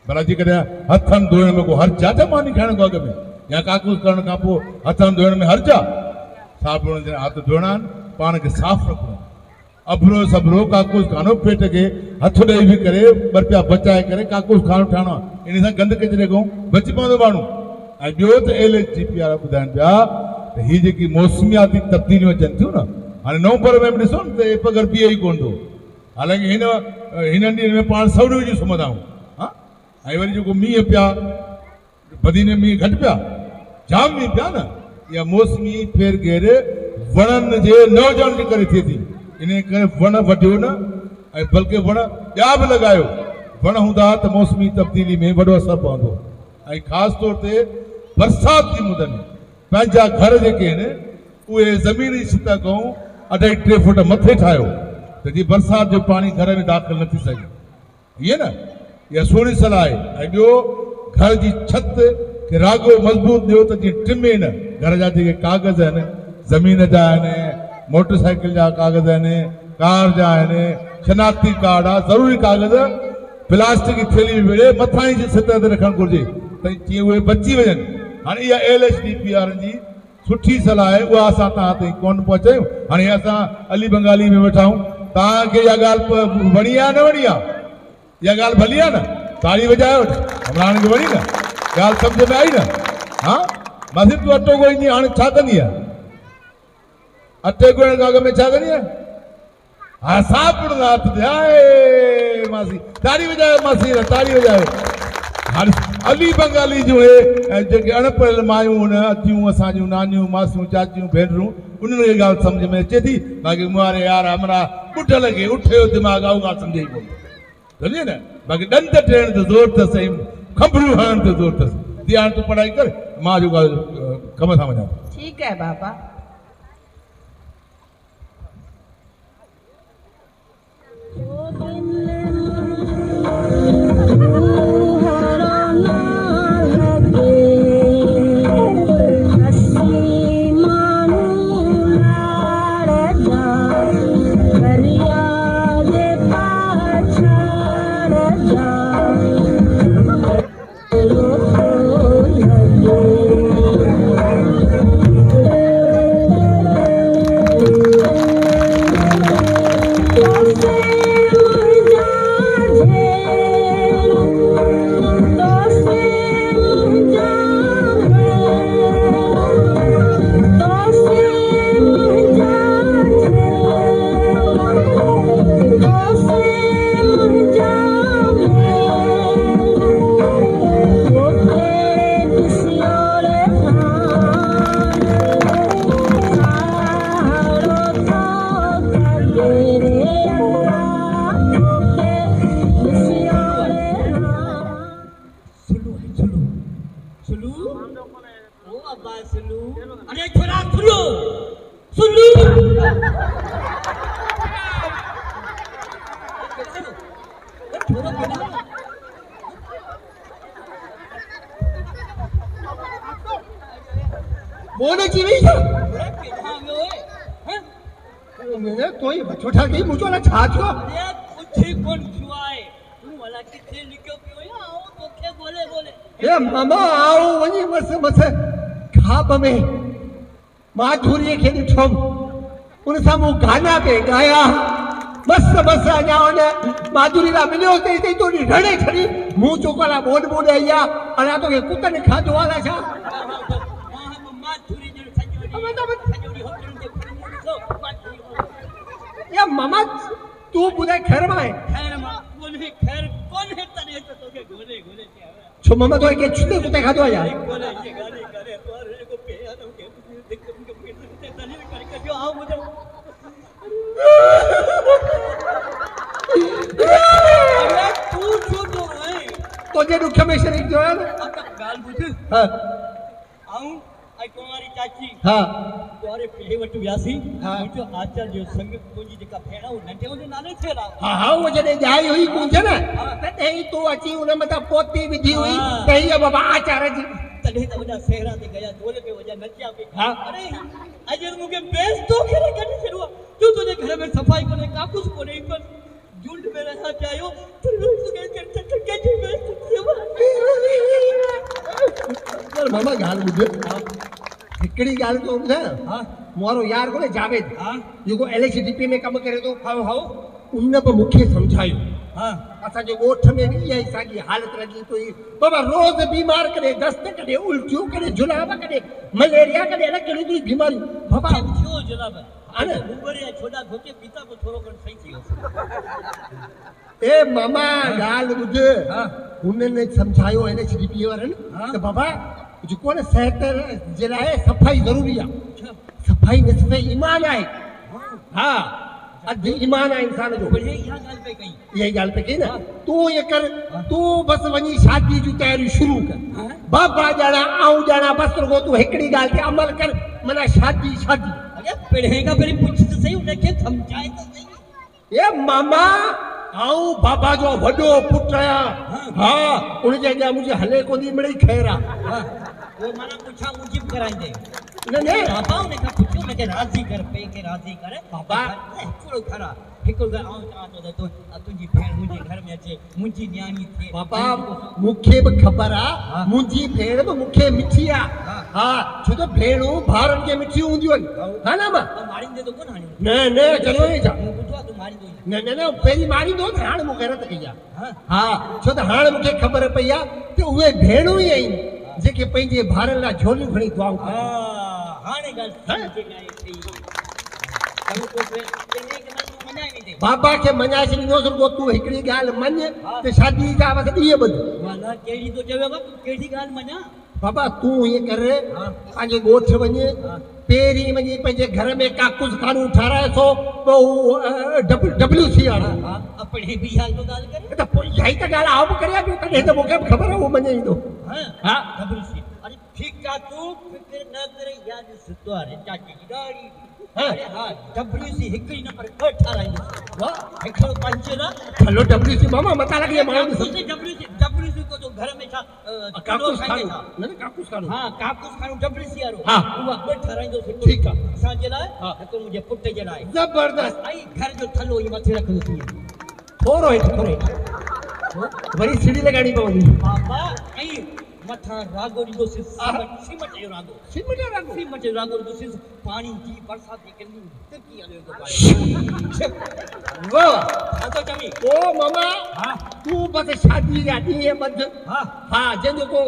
C: भला जेकॾहिं हथनि धोइण में को हर्ज आहे त मानी खाइण खां अॻु में या काकूस करण खां पोइ हथनि धोइण में हर्ज आहे साबुण जे हथ धोइणा आहिनि पाण खे साफ़ रखणो अभरो सबरो काकूस खानो पेट खे हथ ॾेई बि करे ॿ रुपया बचाए करे काकूस खानो ठाहिणो आहे इन सां गंद किचिरे खां बची पवंदो माण्हू ऐं ॿियो त LHDP वारा ॿुधाइनि पिया त हीअ जेकी मौसमियाती तब्दीलियूं अचनि थियूं न हाणे नवंबर में बि ॾिसो न त पघर बीहे ई कोन थो हालांकि हिन ॾींहंनि में पाण सवड़ियूं विझी सुम्हंदा आहियूं हा ऐं वरी जेको मींहं पिया बदीने मींहं घटि पिया जाम मींहं पिया न इहा मौसमी फेरघेर वणनि जे न हुजण जे करे थिए थी इन करे वण वढियो न ऐं बल्कि वण ॿिया बि लॻायो वण हूंदा त मौसमी तब्दीली में वॾो असरु पवंदो ऐं ख़ासि तौर ते बरसाति जी मुदनि में पंहिंजा घर जेके आहिनि उहे ज़मीनी सतह खां 2.5 फुट मथे ठाहियो त जीअं बरसाति जो पाणी घर में दाख़िल न थी सघे ईअं न इहा सुहिणी सलाह आहे ऐं ॿियो घर जी छित खे रागो मज़बूत ॾियो त जीअं टिमे न घर जा जेके कागज़ आहिनि ज़मीन जा आहिनि मोटरसाइकिल जा कागज़ आहिनि कार जा आहिनि शनाख्ती कार्ड आहे ज़रूरी कागज़ प्लास्टिक जी थैली में वेड़े मथां ई सतह ते रखणु घुरिजे त जीअं उहे बची वञनि हाणे इहा LHDP वारनि जी सुठी सलाह आहे उहा असां तव्हां ताईं कोन पहुचायूं हाणे असां अली बंगाली में वेठा आहियूं तव्हांखे इहा ॻाल्हि वणी आहे न वणी आहे इहा ॻाल्हि भली आहे न ताड़ी वॼायो हमरान खे वणी न ॻाल्हि सम्झ में आई न हा मासी तूं अटो ॻोहींदी हाणे छा कंदी आहे अटे ॻोहण खां अॻु में छा कंदी आहे हा साबुण हथ ते हाय मासी ताड़ी वॼायो मासी ताड़ी वॼायो हाणे अली बंगाली जूं जेके अणपढ़ियल मायूं आहिनि अतियूं असांजूं नानियूं मासियूं चाचियूं भेनरूं उन्हनि खे ॻाल्हि सम्झ में अचे थी बाक़ी मुआरे यार हमरा ॿुढल खे उठियो दिमाग़ आहे उहा सम्झे ई कोन सम्झे न बाक़ी ॾंद टेण ते ज़ोर अथसि ऐं खंभड़ियूं हणण ते ज़ोर अथसि ती हाणे तूं पढ़ाई कर मां जो कम सां वञा
D: ठीकु आहे बाबा
F: बोले जी नहीं था मैंने कोई छोटा की मुझे ना छाछ को
B: अरे कुछ कौन छुआए तू वाला किथे लिखो पियो या आओ तोखे बोले बोले
F: ए मामा आओ वनी मस खाप में माधुरी खे ॾिठो उन सां मूं गाना पे गाया मस्त मस्त अञा हुन माधुरी ला मिलियो ते ते तो ढणे खड़ी मुंह चोकला बोड बोड आया अञा तो कुतन खाधो वाला छा या मामा तू बुधाए खैर में है छो मामा तो के छुते कुते खाधो आया तो जे दुख में शरीक जो है ना
B: गाल बुझ
F: हां
B: आऊं आई कुमारी चाची
F: हां
B: तोरे पेहे वटु व्यासी
F: हाँ।
B: जो आचार जो संग तुंजी जेका भेणा उ नंढे हुंदे नाले थे रा
F: हां हां वो जने जाई हुई कुंज ना तॾहिं तू अची उन मथा पोती विधी हुई
B: हाँ।
F: त हीअ बाबा आचार जी
B: तॾहिं त वॾा सहरा ते गया ढोल पे वजा नचिया पे
F: हाँ।
B: अरे अजर मूंखे बेस तो करे कढी छड़वा तू तुझे घर में सफाई कोने काकुस कोने पर झुंड में रहा चाहियो
F: पर मामा गाल बुझ हिकड़ी गाल तो ॿुधा
B: हां
F: मोरो यार कोने जावेद
B: हां
F: जेको एलएचडीपी में कम करे तो
B: हाउ हाउ
F: उन बि मूंखे सम्झायो
B: हां
F: असांजे ॻोठ में बि इहा ई साॻी हालत लॻी पई बाबा रोज़ बीमार करे दस्त करे उल्टियूं करे जुलाब करे मलेरिया करे अलाए कहिड़ी कहिड़ी बीमारियूं बाबा
B: छो जनाब
F: अरे
B: उबरिया छोड़ा धोके पीता को थोरो कन सही थी
F: ए मामा गाल ॿुध
B: हां
F: हुनने सम्झायो एलएचडीपी वारनि
B: हाँ।
F: त बाबा जेको न सिहत जे लाइ सफ़ाई ज़रूरी आहे सफ़ाई निसफ़े ईमान आहे हा अधु ईमान आहे इंसान जो
B: बढ़िया यहां गाल पे कई
F: इहा ई ॻाल्हि पई कई न तूं ईअं कर तूं बसि वञी शादी जूं तयारियूं शुरू कर बाबा ॼाणा आऊं ॼाणा बसि रुगो तूं हिकिड़ी ॻाल्हि ते अमल कर माना शादी शादी
B: अरे पेढ़े का पहले पूछ तो सही उनके समझाए तो सही
F: ए मामा आऊं बाबा जो वॾो पुटु आहियां हा उनजे अॻियां मुंहिंजे हले कोन्हे मिड़ई ख़ैर आहे
B: हां वो माना पूछा मुझे कराइंदे
F: न न
B: बाबा ने कहा पूछो मैं के राजी कर पे के राजी करे
F: बाबा
B: हिकिड़ो खरा हिकिड़ो घर आऊं चवां थो त तुंहिंजी भेण मुंहिंजे घर में अचे मुंहिंजी न्याणी थिए
F: बाबा मूंखे बि ख़बर आहे
B: हाँ।
F: मुंहिंजी भेण बि मूंखे मिठी आहे
B: हाँ।
F: हा छो त भेणूं भाउरनि खे मिठियूं हूंदियूं आहिनि हा न मां
B: तो मारिंदे तो कोन हाणी
F: न न चलो ई जा
B: मूं ॿुधो आहे तूं मारिंदो
F: न न न पहिरीं मारींदो त हाणे मूं गैरत कई आहे
B: हां
F: हा छो त हाणे मूंखे ख़बर पई आहे त उहे भेणूं ई आहिनि जेके पंहिंजे भाउरनि लाइ झोलियूं खणी दुआऊं कनि
B: हाणे ॻाल्हि समझ में आई थी तूं को पेढ़े के मन मञाए वेंदे
F: बाबा खे मञाए छॾींदोसि रुगो तूं हिकिड़ी ॻाल्हि मञ त शादी जा बसि ॾींहं ॿध
B: वाला केड़ी तो चवे बाबा तू केड़ी गाल मना
F: बाबा तूं ईअं कर
B: हाँ।
F: पंहिंजे ॻोठ वञ
B: हाँ।
F: पहिरीं वञी पंहिंजे घर में काकुस खानो ठाराए थो पोइ WC आणे
B: हां अपने भी हाल तो गाल करे
F: त पोइ इहा ई त ॻाल्हि आउं बि करियां पियो तॾहिं त मूंखे बि ख़बर आहे उहो मञे ईंदो
B: हां
F: हा
B: डबलसी अरे ठीक है तू फिक्र न करे याद सुतो अरे चाची की गाड़ी
F: हाँ।
B: अरे हां डबलसी हिकड़ी नंबर 18 वाह हिकड़ो पंच ना
F: हलो WC मामा मता लॻी माण्हू
B: डबलसी डबलसी को जो घर में था
F: काकुस खानो न न काकुस खानो
B: हां काकुस खानो डबलसी आरो
F: हाँ।
B: उहा 18 जो
F: ठीक आहे
B: असां जे लाइ
F: हाँ।
B: हिकु मुंहिंजे पुट जे लाइ
F: ज़बरदस्त
B: आई घर जो थलो ई मथे रखंदो थी
F: थोरो हेठि थोरो हेठि वरी सीढ़ी लॻाइणी पवंदी
B: बाबा ऐं मथां रागो ॾींदो सीमट जो रागो
F: सीमेंट वारो
B: सीमट जो रागो ॾींदो पाणी जी बरसात जी किनी तिरकी हलियो
F: वाह
B: तो चमी
F: ओ मामा
B: हां
F: तूं बसि शादी जा ॾींहं ॿध
B: हां
F: हा जंहिंजो को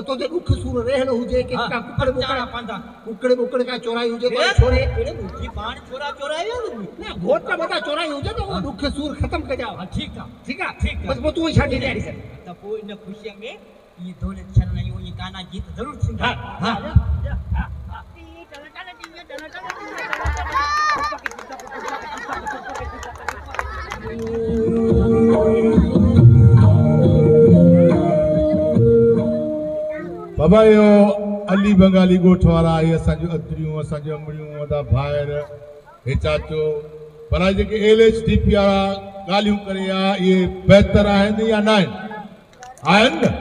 F: तोखे दुख सूर रहण हुजे कि का कुकड़ बुकड़ का चोराई हुजे तो छोड़े
B: केड़े मुठी पाण छोरा चोराया
F: न घोट मथा चोराई हुजे तो उहो दुख सूर ख़त्म कजाओ
B: हां ठीक है
F: ठीक आहे
B: ठीक आहे
F: बस पोइ तूं शादी तयारी कर
B: त पोइ इन ख़ुशीअ में ये दौलत छन नहीं ये गाना गीत जरूर थींदा
F: हां
C: बाबा यो अली बंगाली ॻोठ वारा इहे असांजूं अदरियूं असांजूं अमड़ियूं वॾा भाइर हे चाचो भला जेके LHDP वारा ॻाल्हियूं करे या इहे बहितर आहिनि या न आहिनि न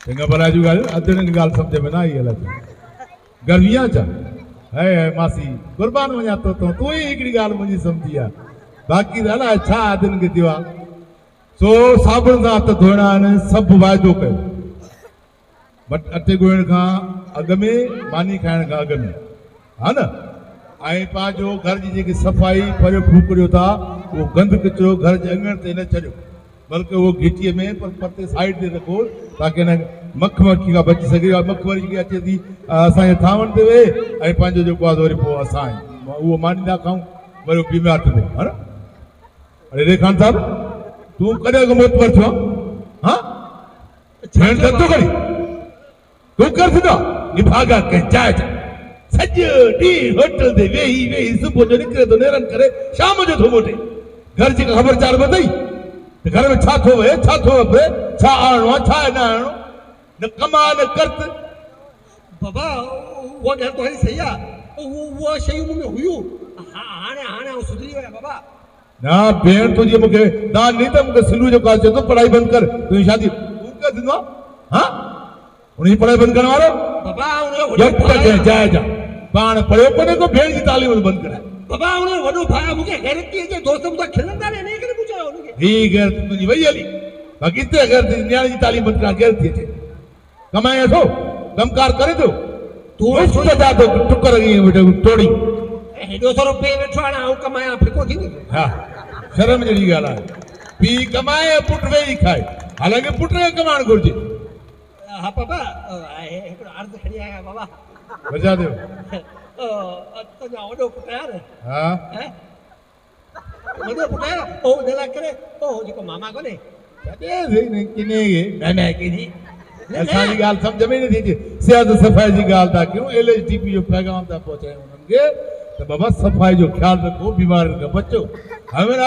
C: चङा भला जूं ॻाल्हियूं अदरियुनि जी ॻाल्हि सम्झ में न आई अलाए गर्वियां छा है मासी कुर्बान वञा तो तूं ई हिकिड़ी ॻाल्हि मुंहिंजी सम्झी आहे बाक़ी त अलाए छा अदरियुनि खे थियो आहे सो साबुण सां हथ धोइणा आहिनि सभु वाइदो कयो बट अटे ॻोइण खां अॻु में मानी खाइण खां अॻु में हा न ऐं पंहिंजो घर जी जेकी सफ़ाई पर फूकरियो था उहो गंद किचिरो घर जे अंगण ते न छॾियो बल्कि उहो घिटीअ में पर परते साइड ते रखो ताकी हिन मखमक्खी खां बची सघे मखमरी जेकी अचे थी असांजे थांवनि ते वेहे ऐं पंहिंजो जेको आहे वरी पोइ असां उहो मानींदा खाऊं वरी उहो बीमार थी पए हा न अरे रेखान साहब तूं कॾहिं खां मोतबर थियो हा भेण नथो करी तूं कर थींदो निभागा कंहिं जाइ जा सॼो ॾींहुं होटल ते वेही वेही सुबुह जो निकिरे थो नेरन करे शाम जो थो मोटे घर जी ख़बरचार ॿुधई त घर में छा थो वहे छा थो वपे छा आणणो आहे छा न आणणो न कमा न करत
F: बाबा उहा ॻाल्हि तव्हांजी सही आहे उहा शयूं मूं में हुयूं हाणे हाणे सुधरी वियो बाबा
C: ना भेण तुंहिंजी मूंखे दान ॾी त मूंखे सिंधू जो काल चए थो पढ़ाई बंदि कर तुंहिंजी शादी तूं कर थींदो आहे हा उनजी पढ़ाई बंदि करण वारो
F: बाबा
C: जाइ जा पाण पढ़ियो कोन्हे को भेण जी तालीम बंदि कराए
F: बाबा उन वॾो भाउ मूंखे गैरंटी जे दोस्त मूंखां खिलंदा आहिनि इन करे पुछायो हुनखे
C: ही गैर तुंहिंजी वई हली बाक़ी हिते गैर न्याणी जी तालीम बंदि करणु गैर थी अचे कमाए थो कमकार करे थो तूं सोचा थो टुकर तोड़ी
F: हेॾो सारो पे वेठो हाणे आऊं कमायां फिको थींदी
C: हा शर्म जहिड़ी ॻाल्हि आहे पीउ कमाए पुटु वेही खाए हालांकि पुट खे कमाइणु घुरिजे
F: हा बाबा हिकिड़ो अर्ज़ु खणी आया बाबा
C: वजा थियो
F: तुंहिंजो वॾो पुटु आहे न
C: हा
F: वॾो पुटु आहे न उहो न करे उहो जेको मामा कोन्हे
C: किने असांजी ॻाल्हि सम्झ में नथी अचे सिहत सफ़ाई जी ॻाल्हि था कयूं LHDP जो पैगाम था पहुचायूं उन्हनि खे त बाबा सफ़ाई जो ख़्यालु रखो बीमारियुनि खां बचो हमें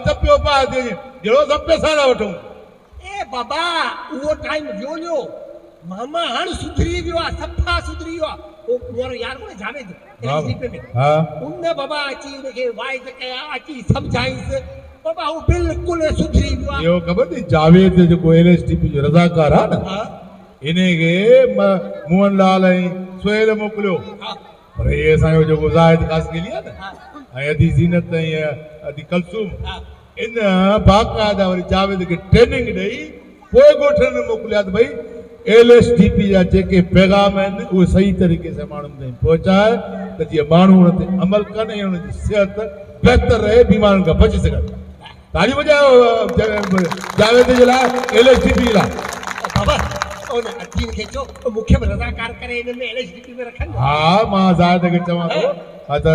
C: तपियो पाए थी वञे जहिड़ो सभु पैसा था वठूं
F: ए बाबा उहो टाइम वियो मामा हाणे सुधरी वियो आहे सफ़ा सुधरी वियो आहे उहो यार कोन्हे जावेद LHDP में
C: हा
F: उन बाबा अची उनखे वाइद कया अची सम्झाईंसि बाबा उहो बिल्कुलु सुधरी वियो आहे
C: इहो ख़बर अथई जावेद जेको LHDP जो रज़ाकार आहे न इनखे मोहनलाल ऐं सुहेल मोकिलियो पर हे असांजो जेको ज़ाहिद कासगेली आहे न ऐं अदी ज़ीनत ऐं अदी कलसूम इन बाक़ाइदा वरी जावेद खे ट्रेनिंग ॾेई पोइ ॻोठनि में मोकिलिया त भई LHDP जा जेके पैगाम आहिनि उहे सही तरीक़े सां माण्हुनि ताईं पहुचाए त जीअं माण्हू हुन ते अमल कनि ऐं हुनजी सिहत बहितर रहे बीमारियुनि खां बची सघनि ताली वॼायो जावेद जे लाइ LHDP जे लाइ
F: बाबा उन अजीब खे चओ मूंखे बि रज़ाकार करे हिन में LHDP में रखनि
C: हा मां ज़ाहिद खे चवां थो हा त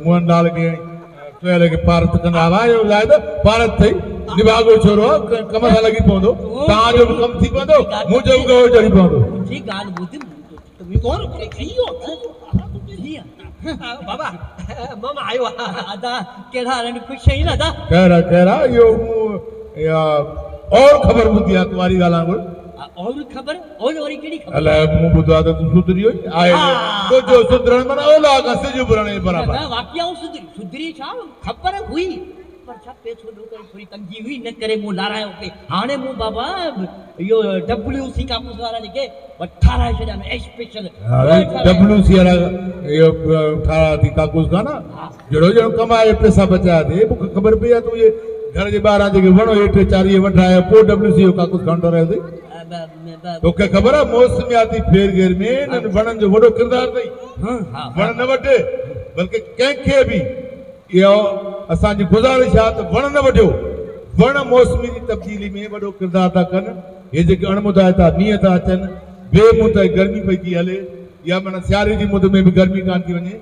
C: मोहनलाल खे सुहेल खे पारत कंदा हुआ ज़ाहिद पारत अथई निभागो छोरो कम सां लॻी पवंदो तव्हांजो बि कमु थी पवंदो मुंहिंजो बि गहो चढ़ी पवंदो
B: जी ॻाल्हि ॿुध
F: कौन बाबा मामा आयो
B: अदा कहिड़ा रंग ख़ुशि आहिनि अदा
C: कहिड़ा इहो और ख़बर ॿुधी आहे तुम्हारी ॻाल्हि
B: और ख़बर और वरी कहिड़ी ख़बर
C: अलाए मूं ॿुधो आहे त तूं सुधरी वई आहे तुंहिंजो सुधरण माना ओला खां सिज उभरण जे बराबरि
B: वाक़िया सुधरी छा ख़बर हुई पर छा पैसो ॾो करे थोरी तंगी हुई न करे मूं लारायो पे हाणे मूं बाबा इहो WC कापूस वारा जेके ठाराए छॾिया आहिनि स्पेशल
C: WC वारा इहो ठारा थी कापूस कान जहिड़ो जहिड़ो कमाए पैसा बचाया थी मूंखे ख़बर पई आहे तूं इहे घर जे ॿाहिरां जेके वण हेठि चारीह वठाए पोइ WC जो कापूस खणंदो रहियो अथई तोखे ख़बर आहे मौसमियाती फेर घेर में हिननि वणनि जो वॾो किरदारु अथई वण न वढे बल्कि कंहिंखे बि इहो असांजी गुज़ारिश आहे त वण न वढियो वण मौसमी जी तब्दीली में वॾो किरदारु था कनि हे जेके अणमुदाइता मींहं था अचनि बेमुदत गर्मी पई थी हले या माना सियारे जी मुद में बि गर्मी कान थी वञे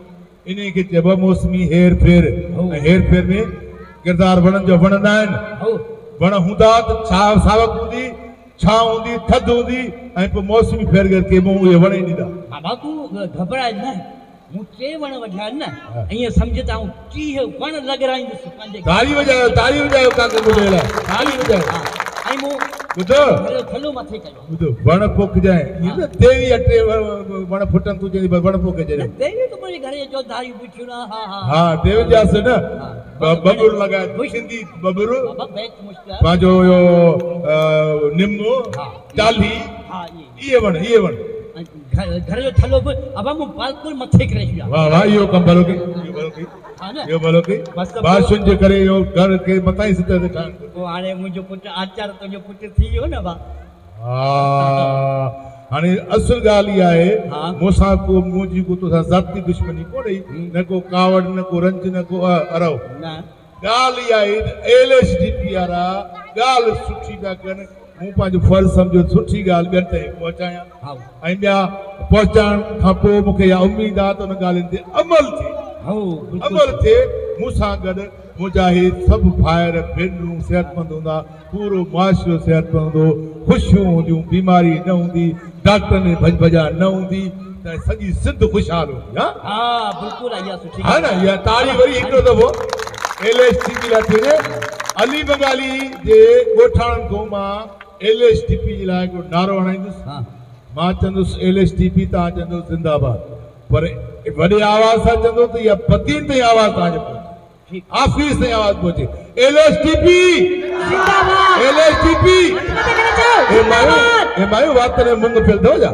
C: इन खे चइबो आहे मौसमी हेर फेर ऐं हेर फेर में किरदारु वणनि जो वणंदा आहिनि वण हूंदा त सावक हूंदी छां हूंदी थधि हूंदी ऐं पोइ मौसमी फेर घेर के मूं उहे वण ई ॾींदा
B: बाबा तूं घबराए न मूं 3 वण वढिया आहिनि न ईअं सम्झ त 30 वण लॻराईंदुसि पंहिंजे
C: ताली वॼायो काके ॿुधे लाइ ताली वॼायो
B: ऐं मूं
C: ॿुधो
B: थलो मथे कयो
C: ॿुधो वण पोखजांइ ईअं न देवी अटे वण फुटनि तूं चईं वण पोखे जहिड़ो
B: देवी त मुंहिंजे घर जो धारी पुछियो न
C: हा देवी जास न बबुर लॻाए सिंधी बबुर
B: बाबा बैच मुश्किल
C: पंहिंजो इहो निमो चाली इहे वण
B: घर जो थलो बि अब मूं बिल्कुलु मथे करे छॾिया
C: वाह वाह इहो कमु भलो कई इहो भलो कई बारिशुनि जे करे इहो घर खे मथां ई सिधे ते ठाहिणु
B: पोइ हाणे मुंहिंजो पुटु आचार तुंहिंजो पुटु थी वियो न भाउ
C: हा हाणे असुल ॻाल्हि इहा आहे
B: हाँ।
C: मूंसां को मुंहिंजी को तोसां ज़ाती दुश्मनी कोन्हे न को कावड़ न को रंज न को अरव
B: न
C: ॻाल्हि इहा आहे त LSDP वारा ॻाल्हि सुठी पिया कनि मूं पंहिंजो फर्ज़ सम्झो सुठी ॻाल्हि ॿियनि ताईं पहुचायां
B: हाँ
C: ऐं ॿिया पहुचाइण खां पोइ मूंखे इहा उमेद आहे त उन ॻाल्हियुनि ते अमल थिए
B: हाँ
C: अमल थिए मूंसां गॾु मुजाहिद सभु भाइर भेनरूं सिहतमंद हूंदा पूरो मुआशिरो सिहतमंद हूंदो ख़ुशियूं हूंदियूं बीमारी न हूंदी डॉक्टरनि जी भॼ भॼा न हूंदी त सॼी सिंध ख़ुशहाल हूंदी हा
B: हाँ बिल्कुल इहा सुठी
C: हा न इहा ताड़ी वरी हिकिड़ो दफ़ो LSDP लाइ थी वञे अली बंगाली जे ॻोठाणनि खां मां LSDP जे लाइ हिकिड़ो नारो हणाईंदुसि
B: हाँ
C: मां चवंदुसि LSDP तव्हां चवंदो जिंदाबाद पर वॾे आवाज़ सां चवंदो त इहा पतीन ताईं आवाज़ तव्हांजो पहुचे ऑफिस ताईं आवाज़ पहुचे LSDP LSDP ए मायो बात ने मुंग फेल दो जा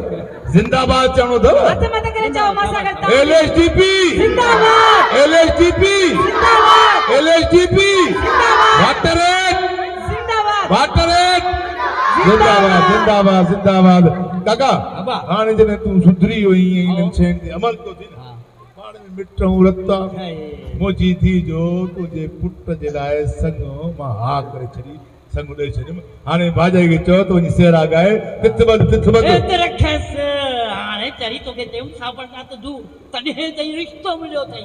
C: जिंदाबाद चवणो अथव LSDP जिंदाबाद LSDP जिंदाबाद LSDP वाटरेट जिंदाबाद जिंदाबाद जिंदाबाद जिंदाबाद काका
B: अबा।
C: हाणे जॾहिं तूं सुधरी वई ऐं इन्हनि शयुनि ते अमल थो थी न
B: हाँ
C: पाण में मिट ऐं रता
B: हाय।
C: मुंहिंजी धीउ जो तुंहिंजे पुट जे लाइ संग मां हा करे छॾी संग ॾेई छॾियुमि हाणे भाॼाई खे चओ त वञी सेरा ॻाए तिथ बंद
B: एतिरे खेसि हाणे चरी तोखे चयूं साबरदार त दूर तॾहिं ताईं रिश्तो मिलियो अथई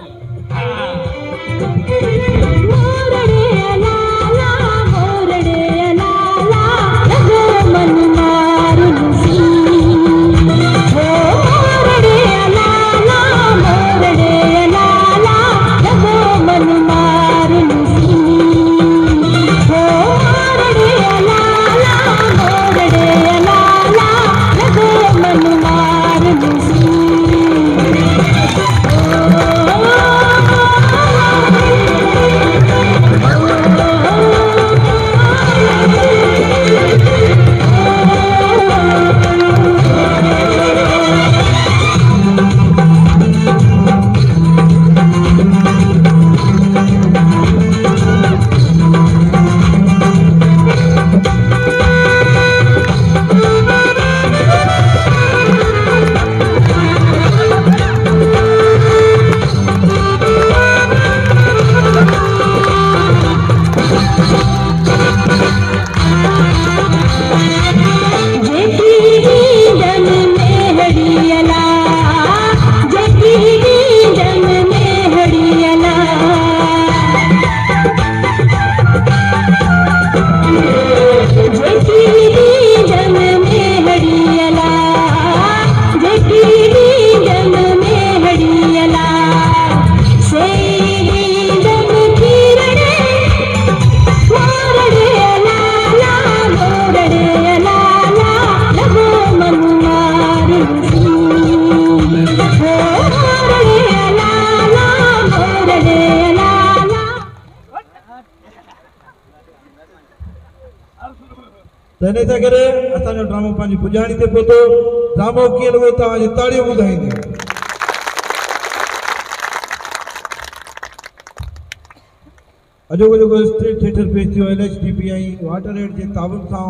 E: तने ते करे असांजो ड्रामो पंहिंजी पुॼाणी ते पहुतो ड्रामो कीअं लॻो तव्हांजी ताड़ियूं ॿुधाईंदियूं अॼोको जेको स्ट्रीट थिएटर पेश थियो LSDP ऐं वाटर रेड जे ताबन सां